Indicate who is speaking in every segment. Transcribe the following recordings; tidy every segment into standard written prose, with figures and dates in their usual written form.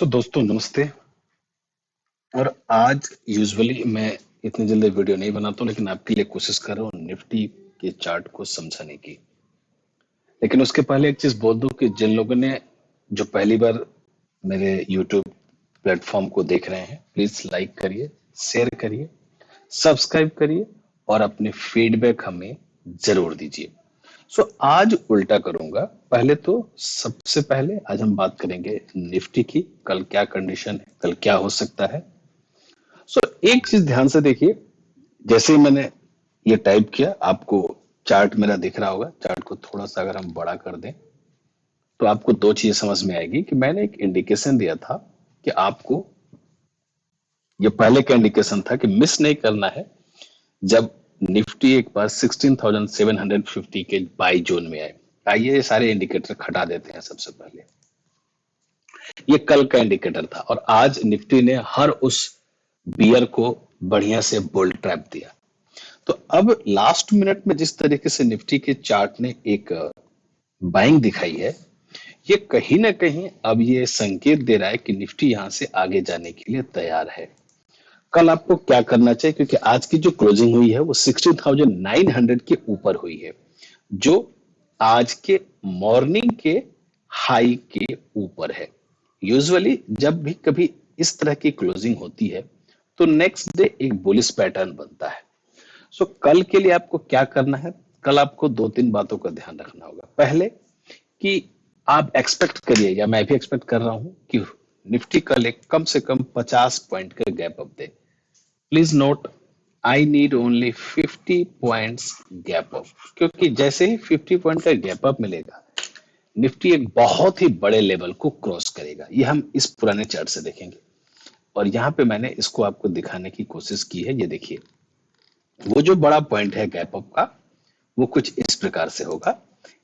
Speaker 1: दोस्तों नमस्ते। और आज यूजुअली मैं इतनी जल्दी वीडियो नहीं बनाता हूँ, लेकिन आपके लिए कोशिश कर रहा हूँ निफ्टी के चार्ट को समझाने की। लेकिन उसके पहले एक चीज बोल दूं कि जिन लोगों ने जो पहली बार मेरे यूट्यूब प्लेटफॉर्म को देख रहे हैं, प्लीज लाइक करिए, शेयर करिए, सब्सक्राइब करिए और अपने फीडबैक हमें जरूर दीजिए। आज उल्टा करूंगा। पहले तो सबसे पहले आज हम बात करेंगे निफ्टी की, कल क्या कंडीशन है, कल क्या हो सकता है। एक चीज ध्यान से देखिए, जैसे ही मैंने ये टाइप किया आपको चार्ट मेरा दिख रहा होगा। चार्ट को थोड़ा सा अगर हम बड़ा कर दें तो आपको दो चीजें समझ में आएगी कि मैंने एक इंडिकेशन दिया था कि आपको, ये पहले का इंडिकेशन था कि मिस नहीं करना है। जब निफ्टी एक बार 16,750 के बाई जोन में आए। आइए ये सारे इंडिकेटर हटा देते हैं। सबसे पहले ये कल का इंडिकेटर था और आज निफ्टी ने हर उस बियर को बढ़िया से बुल ट्रैप दिया। तो अब लास्ट मिनट में जिस तरीके से निफ्टी के चार्ट ने एक बाइंग दिखाई है, ये कहीं ना कहीं अब ये संकेत दे रहा है कि निफ्टी यहां से आगे जाने के लिए तैयार है। कल आपको क्या करना चाहिए, क्योंकि आज की जो क्लोजिंग हुई है वो 16,900 के ऊपर हुई है, जो आज के मॉर्निंग के हाई के ऊपर है। यूजुअली जब भी कभी इस तरह की क्लोजिंग होती है तो नेक्स्ट डे एक बुलिश पैटर्न बनता है। कल के लिए आपको क्या करना है, कल आपको दो तीन बातों का ध्यान रखना होगा। पहले कि आप एक्सपेक्ट करिए, या मैं भी एक्सपेक्ट कर रहा हूं कि निफ्टी कल एक कम से कम 50 पॉइंट का gap up they. Please note, I need only 50 points gap up, क्योंकि जैसे ही 50 पॉइंट का गैप अप मिलेगा निफ्टी एक बहुत ही बड़े लेवल को क्रॉस करेगा। ये हम इस पुराने चार्ट से देखेंगे और यहाँ पे मैंने इसको आपको दिखाने की कोशिश की है। ये देखिए, वो जो बड़ा पॉइंट है गैप अप का, वो कुछ इस प्रकार से होगा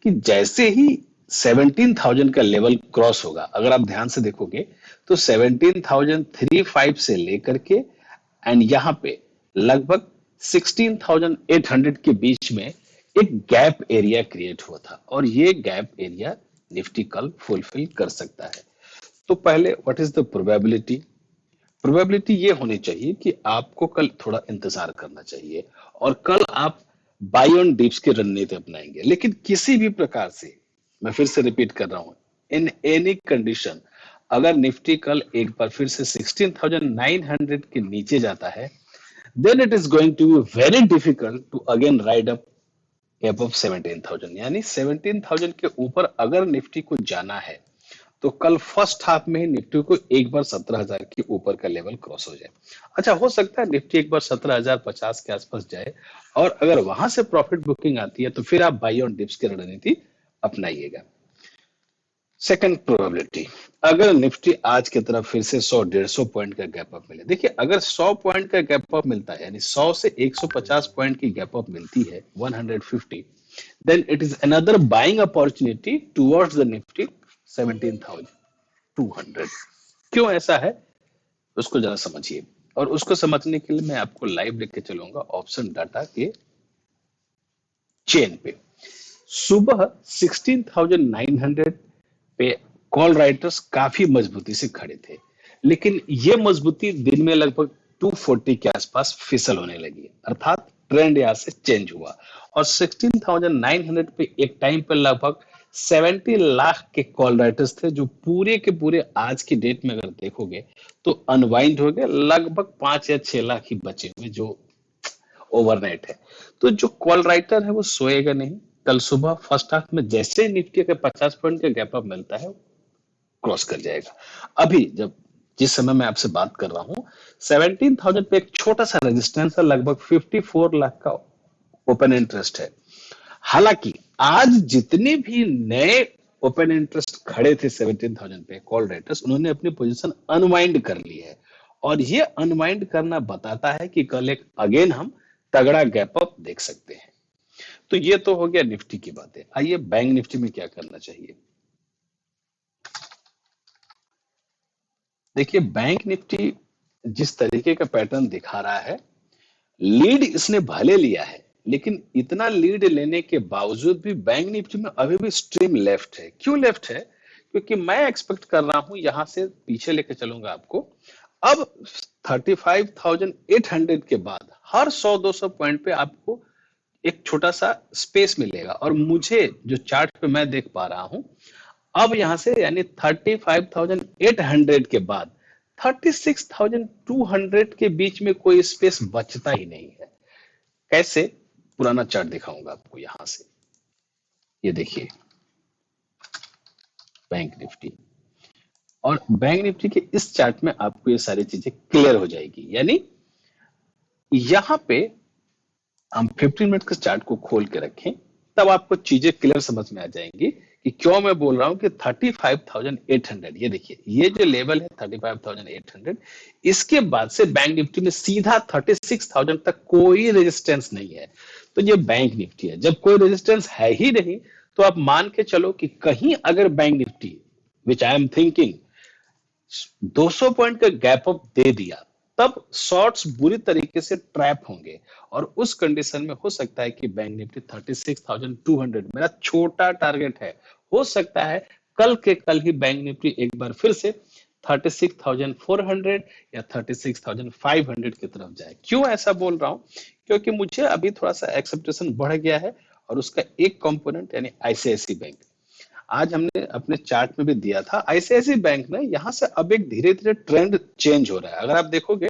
Speaker 1: कि जैसे ही 17,000 का लेवल क्रॉस होगा, अगर आप ध्यान से देखोगे तो 17,035 से लेकर के एंड यहाँ पे लगभग 16,800 के बीच में एक गैप एरिया क्रिएट हुआ था और ये गैप एरिया निफ्टी कल फुलफिल कर सकता है। तो पहले what is the probability? Probability ये होनी चाहिए कि आपको कल थोड़ा इंतजार करना चाहिए और कल आप बाई ऑन डिप्स की रणनीति अपनाएंगे। लेकिन किसी भी प्रकार से, मैं फिर से रिपीट कर रहा हूं, इन एनी कंडीशन अगर निफ्टी कल एक बार फिर से 16,900 के नीचे जाता है, then it is going to be very difficult to again ride up above 17,000। यानी 17,000 के ऊपर अगर निफ्टी को जाना है तो कल फर्स्ट हाफ में ही निफ्टी को एक बार 17,000 के ऊपर का लेवल क्रॉस हो जाए। अच्छा, हो सकता है निफ्टी एक बार 17,050 के आसपास जाए और अगर वहां से प्रॉफिट बुकिंग आती है तो फिर आप बाई ऑन डिप्स की रणनीति अपनाइएगा। सेकंड प्रोबेबिलिटी, अगर निफ्टी आज की तरफ फिर से 100-150 पॉइंट का गैप अप मिले। देखिए, अगर 100 पॉइंट का गैप अप मिलता है, यानी 100 से 150 पॉइंट की गैप अप मिलती है 150, then it is another buying opportunity towards the Nifty 17,200। क्यों ऐसा है उसको जरा समझिए, और उसको समझने के लिए मैं आपको लाइव लेके चलूंगा ऑप्शन डाटा के चेन पे। सुबह 16,900 पे कॉल राइटर्स काफी मजबूती से खड़े थे, लेकिन ये मजबूती दिन में लगभग 240 के आसपास फिसल होने लगी, अर्थात ट्रेंड यहां से चेंज हुआ और 16,900 पे एक टाइम पर लगभग 70 लाख के कॉल राइटर्स थे, जो पूरे के पूरे आज की डेट में अगर देखोगे तो अनवाइंड हो गए। लगभग 5 या 6 लाख ही बचे हुए जो ओवरनाइट है। तो जो कॉल राइटर है वो सोएगा नहीं। कल सुबह फर्स्ट हाफ में जैसे निफ्टी के 50 पॉइंट का गैप अप मिलता है क्रॉस कर जाएगा। अभी जब जिस समय मैं आपसे बात कर रहा हूं 17,000 पे एक छोटा सा रेजिस्टेंस है, लगभग 54 लाख का ओपन इंटरेस्ट है। हालांकि आज जितने भी नए ओपन इंटरेस्ट खड़े थे 17,000 पे कॉल राइटर्स, उन्होंने अपनी पोजीशन अनवाइंड कर ली है और ये अनवाइंड करना बताता है कि कल एक अगेन हम तगड़ा गैप अप देख सकते हैं। तो ये तो हो गया निफ्टी की बातें। आइए बैंक निफ्टी में क्या करना चाहिए। देखिए, बैंक निफ्टी जिस तरीके का पैटर्न दिखा रहा है, लीड इसने भले लिया है, लेकिन इतना लीड लेने के बावजूद भी बैंक निफ्टी में अभी भी स्ट्रीम लेफ्ट है। क्यों लेफ्ट है? क्योंकि मैं एक्सपेक्ट कर रहा हूं, यहां से पीछे लेके चलूंगा आपको। अब 35,800 के बाद हर 100-200 पॉइंट पे आपको एक छोटा सा स्पेस मिलेगा, और मुझे जो चार्ट पे मैं देख पा रहा हूं, अब यहां से यानी 35,800 के बाद 36,200 के बीच में कोई स्पेस बचता ही नहीं है। कैसे? पुराना चार्ट दिखाऊंगा आपको यहां से। ये देखिए बैंक निफ्टी, और बैंक निफ्टी के इस चार्ट में आपको ये सारी चीजें क्लियर हो जाएगी। यानी यहां पे हम 15 मिनट के चार्ट को खोल के रखें, तब आपको चीजें क्लियर समझ में आ जाएंगी कि क्यों मैं बोल रहा हूं कि 35,800, ये देखिए ये जो लेवल है 35,800, इसके बाद से बैंक निफ्टी में सीधा 36,000 तक कोई रेजिस्टेंस नहीं है। तो ये बैंक निफ्टी है, जब कोई रेजिस्टेंस है ही नहीं, तो आप मान के चलो कि कहीं अगर bank Nifty, which I am thinking, 200 point का गैप अप दे दिया, तब शॉर्ट्स बुरी तरीके से ट्रैप होंगे, और उस कंडीशन में हो सकता है कि बैंक निफ्टी 36,200 मेरा छोटा टारगेट है। हो सकता है कल के कल ही बैंक निफ्टी एक बार फिर से 36,400 या 36,500 की तरफ जाए। क्यों ऐसा बोल रहा हूं? क्योंकि मुझे अभी थोड़ा सा एक्सेप्टेशन बढ़ गया है, और उसका एक कंपोनेंट यानी आईसीआईसी बैंक, आज हमने अपने चार्ट में भी दिया था। आईसीआईसी बैंक ने यहां से अब एक धीरे धीरे ट्रेंड चेंज हो रहा है। अगर आप देखोगे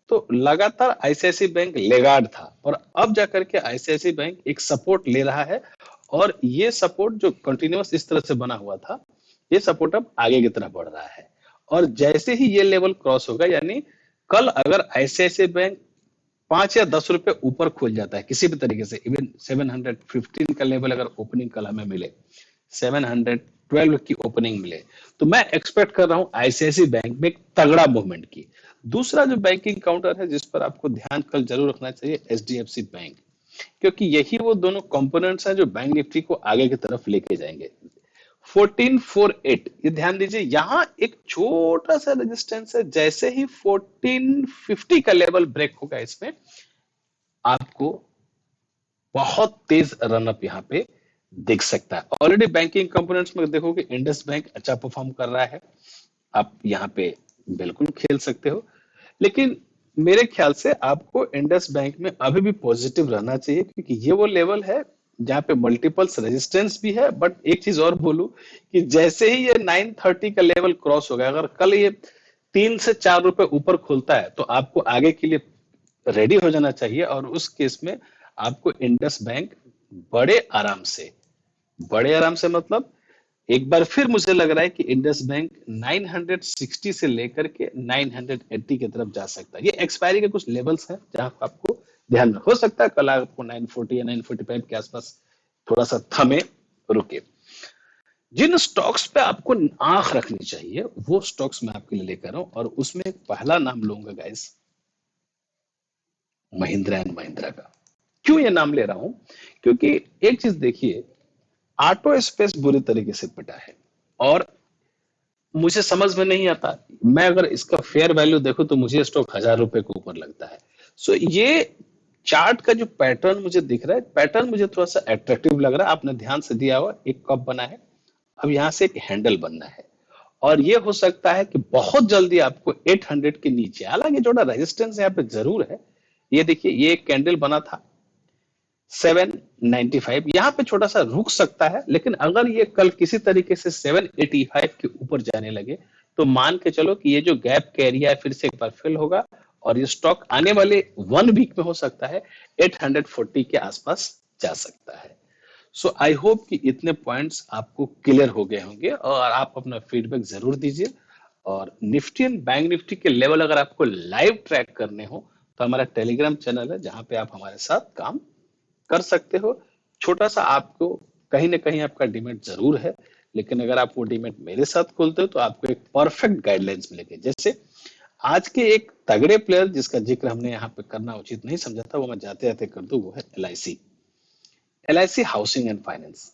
Speaker 1: तो लगातार आईसीआईसी बैंक लेगार्ड था, और अब जाकर के आईसीआईसी बैंक एक सपोर्ट ले रहा है, और ये सपोर्ट जो कंटिन्यूअस इस तरह से बना हुआ था, ये सपोर्ट अब आगे की तरफ बढ़ रहा है। और जैसे ही ये लेवल क्रॉस होगा, यानी कल अगर आईसीआईसी बैंक 5 या 10 रुपए ऊपर खुल जाता है किसी भी तरीके से, इवन 715 का लेवल अगर ओपनिंग कल हमें मिले, 712 की ओपनिंग मिले, तो मैं एक्सपेक्ट कर रहा हूं आईसीआईसी बैंक में एक तगड़ा मूवमेंट की। दूसरा जो बैंकिंग काउंटर है जिस पर आपको ध्यान कल जरूर रखना चाहिए, एचडीएफसी बैंक, क्योंकि यही वो दोनों कंपोनेंट्स हैं जो बैंक निफ्टी को आगे की तरफ लेके जाएंगे। 1448, ये ध्यान दीजिए, यहां एक छोटा सा रेजिस्टेंस है। जैसे ही 1450 का लेवल ब्रेक होगा, इसमें आपको बहुत तेज रनअप यहां पे दिख सकता है। ऑलरेडी बैंकिंग कंपोनेंट्स में देखोगे इंडस बैंक अच्छा परफॉर्म कर रहा है, आप यहाँ पे बिल्कुल खेल सकते हो। लेकिन मेरे ख्याल से आपको इंडस बैंक में अभी भी पॉजिटिव रहना चाहिए, क्योंकि ये वो लेवल है जहां पे मल्टीपल्स रेजिस्टेंस भी है। बट एक चीज और बोलूं कि जैसे ही ये 930 का लेवल क्रॉस होगा, अगर कल ये 3 से 4 रुपए ऊपर खुलता है, तो आपको आगे के लिए रेडी हो जाना चाहिए। और उस केस में आपको इंडस बैंक बड़े आराम से मतलब एक बार फिर मुझे लग रहा है कि इंडस बैंक 960 से लेकर के 980 की तरफ जा सकता है। ये एक्सपायरी के कुछ लेवल्स हैं जहां आपको ध्यान में, हो सकता है कल आपको 940 या 945 के आसपास थोड़ा सा थमे रुके। जिन स्टॉक्स पे आपको आंख रखनी चाहिए, वो स्टॉक्स मैं आपके लिए लेकर हूं, और उसमें एक पहला नाम लूंगा गाइस, महिंद्रा एंड महिंद्रा का। क्यों ये नाम ले रहा हूं? क्योंकि एक चीज देखिए, ऑटो स्पेस बुरी तरीके से पिटा है, और मुझे समझ में नहीं आता, मैं अगर इसका फेयर वैल्यू देखूं तो मुझे स्टॉक 1,000 रुपए के ऊपर लगता है। सो ये चार्ट का जो पैटर्न मुझे दिख रहा है, पैटर्न मुझे थोड़ा सा अट्रैक्टिव लग रहा है। आपने ध्यान से दिया हुआ, एक कप बना है, अब यहां से एक हैंडल बनना है, और ये हो सकता है कि बहुत जल्दी आपको 800 के नीचे, हालांकि थोड़ा रेजिस्टेंस यहाँ पे जरूर है। ये देखिए, ये एक कैंडल बना था 795, यहां पे छोटा सा रुक सकता है, लेकिन अगर ये कल किसी तरीके से 785 के ऊपर जाने लगे, तो मान के चलो कि ये जो गैप का एरिया है फिर से एक बार फिल होगा, और ये स्टॉक आने वाले 1 वीक में हो सकता है 840 के आसपास जा सकता है। सो आई होप कि इतने पॉइंट्स आपको क्लियर हो गए होंगे, और आप अपना फीडबैक जरूर दीजिए। और निफ्टी एंड बैंक निफ्टी के लेवल अगर आपको लाइव ट्रैक करने हो, तो हमारा टेलीग्राम चैनल है जहां पे आप हमारे साथ काम कर सकते हो। छोटा सा आपको कहीं ना कहीं आपका डिमेट जरूर है, लेकिन अगर आप वो डिमेट मेरे साथ खोलते हो, तो आपको एक परफेक्ट गाइडलाइंस मिलेगी। जैसे आज के एक तगड़े प्लेयर जिसका जिक्र हमने यहाँ पे करना उचित नहीं समझा था, वो मैं जाते जाते कर दूं, वो है एलआईसी हाउसिंग एंड फाइनेंस।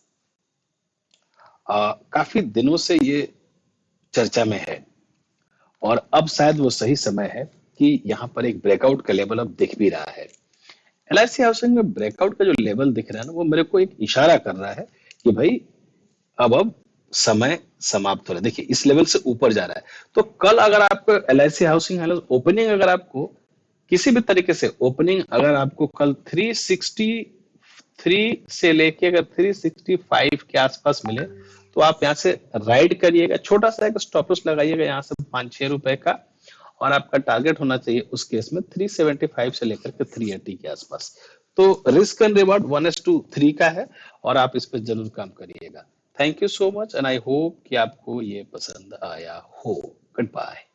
Speaker 1: काफी दिनों से ये चर्चा में है, और अब शायद वो सही समय है कि यहाँ पर एक ब्रेकआउट का लेवल अब दिख भी रहा है। एलआईसी हाउसिंग में ब्रेकआउट का जो लेवल दिख रहा है ना, वो मेरे को एक इशारा कर रहा है कि भाई अब समय समाप्त हो रहा है, देखिए इस लेवल से ऊपर जा रहा है। तो कल अगर आपको LIC हाउसिंग हाउस ओपनिंग अगर आपको किसी भी तरीके से ओपनिंग अगर आपको कल 363 से लेके अगर 365 के आसपास मिले तो आप यहाँ से राइड करिएगा, छोटा सा एक स्टॉप लॉस लगाइएगा यहाँ से 5-6 रुपए का, और आपका टारगेट होना चाहिए उस केस में 375 से लेकर के 380 के आसपास। तो रिस्क एंड रिवॉर्ड 1:3 का है, और आप इस पर जरूर काम करिएगा। Thank you so much and I hope कि आपको ये पसंद आया हो। Good bye.